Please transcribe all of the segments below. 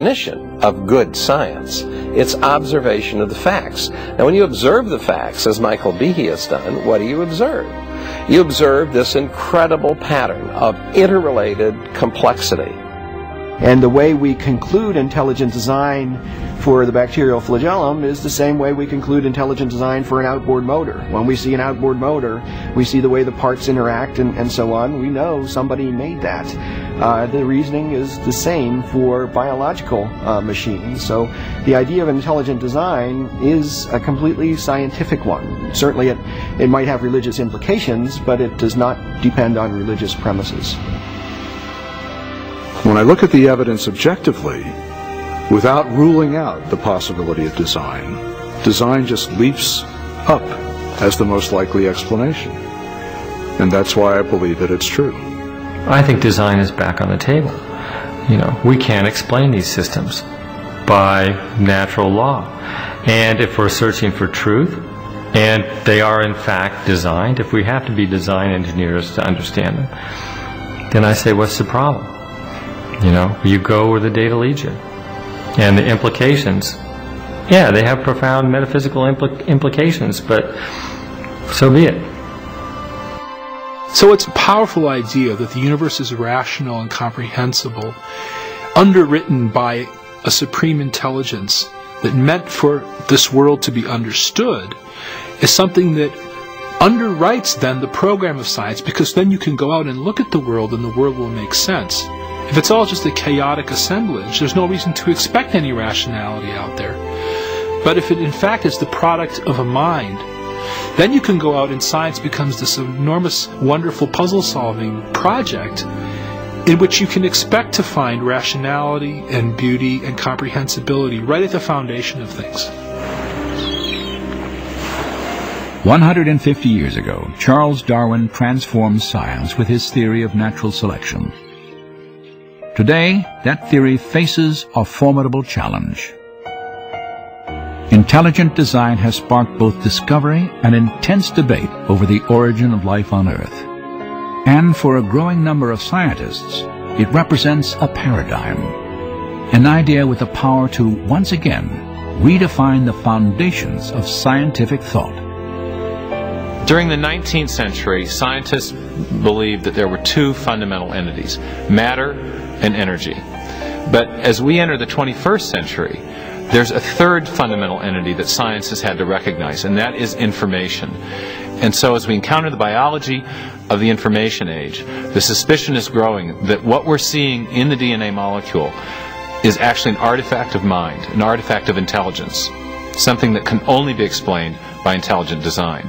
definition of good science. It's observation of the facts. Now, when you observe the facts, as Michael Behe has done, what do you observe? You observe this incredible pattern of interrelated complexity. And the way we conclude intelligent design for the bacterial flagellum is the same way we conclude intelligent design for an outboard motor. When we see an outboard motor, we see the way the parts interact and so on. We know somebody made that. The reasoning is the same for biological machines. So the idea of intelligent design is a completely scientific one. Certainly it might have religious implications, but it does not depend on religious premises. When I look at the evidence objectively, without ruling out the possibility of design, design just leaps up as the most likely explanation. And that's why I believe that it's true. I think design is back on the table. We can't explain these systems by natural law. And if we're searching for truth, and they are in fact designed, if we have to be design engineers to understand them, then I say, what's the problem? You go where the data leads you. And the implications, yeah, they have profound metaphysical implications, but so be it. So it's a powerful idea that the universe is rational and comprehensible, underwritten by a supreme intelligence that meant for this world to be understood, is something that underwrites then the program of science, because then you can go out and look at the world and the world will make sense. If it's all just a chaotic assemblage, there's no reason to expect any rationality out there. But if it in fact is the product of a mind, then you can go out and science becomes this enormous, wonderful puzzle-solving project in which you can expect to find rationality and beauty and comprehensibility right at the foundation of things. 150 years ago, Charles Darwin transformed science with his theory of natural selection. Today, that theory faces a formidable challenge. Intelligent design has sparked both discovery and intense debate over the origin of life on Earth. And for a growing number of scientists, it represents a paradigm, an idea with the power to, once again, redefine the foundations of scientific thought. During the 19th century, scientists believed that there were two fundamental entities, matter and energy. But as we enter the 21st century, there's a third fundamental entity that science has had to recognize, and that is information. And so as we encounter the biology of the information age, the suspicion is growing that what we're seeing in the DNA molecule is actually an artifact of mind, an artifact of intelligence, something that can only be explained by intelligent design.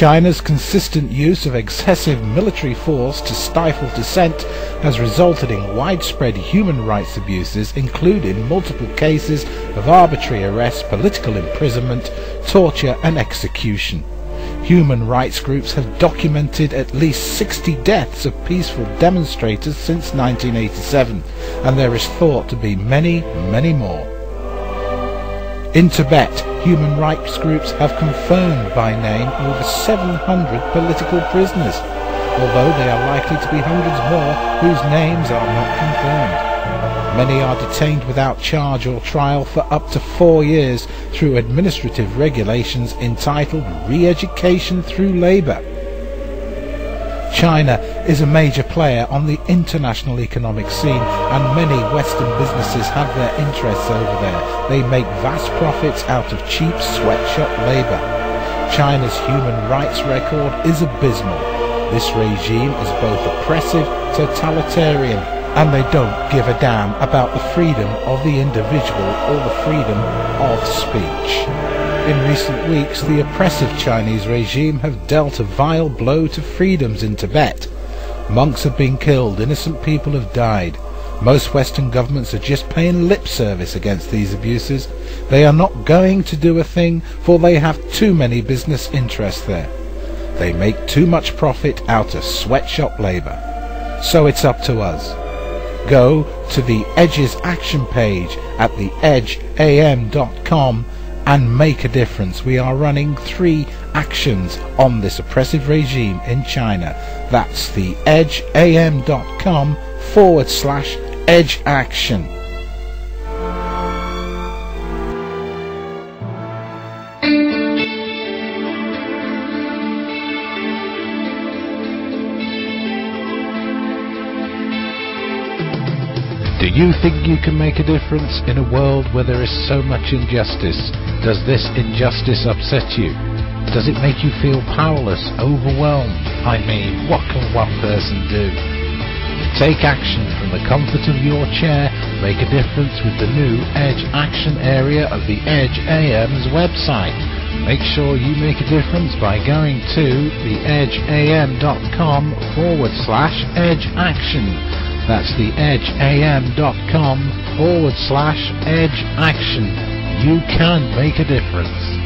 China's consistent use of excessive military force to stifle dissent has resulted in widespread human rights abuses, including multiple cases of arbitrary arrest, political imprisonment, torture and execution. Human rights groups have documented at least 60 deaths of peaceful demonstrators since 1987, and there is thought to be many, many more. In Tibet, human rights groups have confirmed by name over 700 political prisoners, although they are likely to be hundreds more whose names are not confirmed. Many are detained without charge or trial for up to 4 years through administrative regulations entitled Re-Education Through Labour. China is a major player on the international economic scene, and many Western businesses have their interests over there. They make vast profits out of cheap sweatshop labour. China's human rights record is abysmal. This regime is both oppressive, totalitarian, and they don't give a damn about the freedom of the individual or the freedom of speech. In recent weeks, the oppressive Chinese regime have dealt a vile blow to freedoms in Tibet. Monks have been killed, innocent people have died. Most Western governments are just paying lip service against these abuses. They are not going to do a thing, for they have too many business interests there. They make too much profit out of sweatshop labour. So it's up to us. Go to the Edge's action page at theedgeam.com and make a difference. We are running 3 actions on this oppressive regime in China. That's the edgeam.com/edgeaction. Do you think you can make a difference in a world where there is so much injustice? Does this injustice upset you? Does it make you feel powerless, overwhelmed? I mean, what can one person do? Take action from the comfort of your chair. Make a difference with the new Edge Action area of the Edge AM's website. Make sure you make a difference by going to theedgeam.com/edgeaction. That's theedgeam.com/edgeaction. You can make a difference.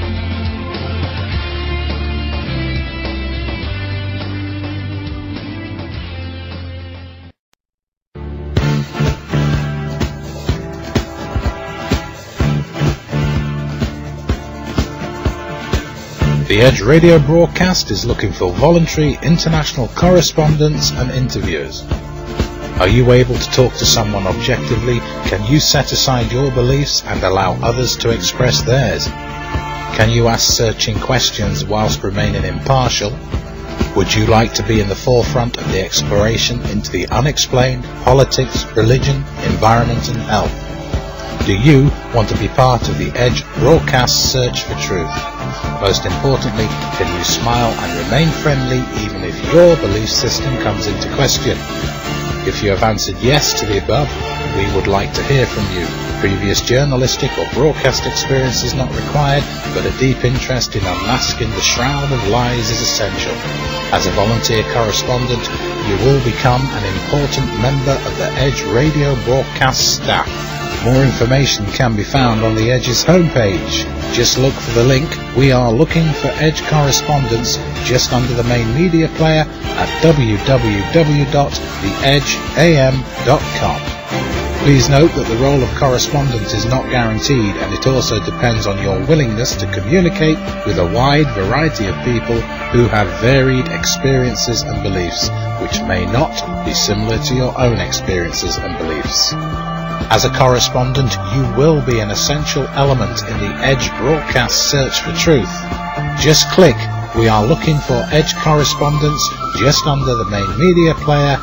The Edge radio broadcast is looking for voluntary international correspondents and interviewers. Are you able to talk to someone objectively? Can you set aside your beliefs and allow others to express theirs? Can you ask searching questions whilst remaining impartial? Would you like to be in the forefront of the exploration into the unexplained, politics, religion, environment and health? Do you want to be part of the Edge broadcast search for truth? Most importantly, can you smile and remain friendly even if your belief system comes into question? If you have answered yes to the above, we would like to hear from you. Previous journalistic or broadcast experience is not required, but a deep interest in unmasking the shroud of lies is essential. As a volunteer correspondent, you will become an important member of the Edge radio broadcast staff. More information can be found on the Edge's homepage. Just look for the link "We are looking for Edge correspondents" just under the main media player at www.theedgeam.com. Please note that the role of correspondent is not guaranteed, and it also depends on your willingness to communicate with a wide variety of people who have varied experiences and beliefs, which may not be similar to your own experiences and beliefs. As a correspondent, you will be an essential element in the Edge broadcast search for truth. Just click "We are looking for Edge correspondents" just under the main media player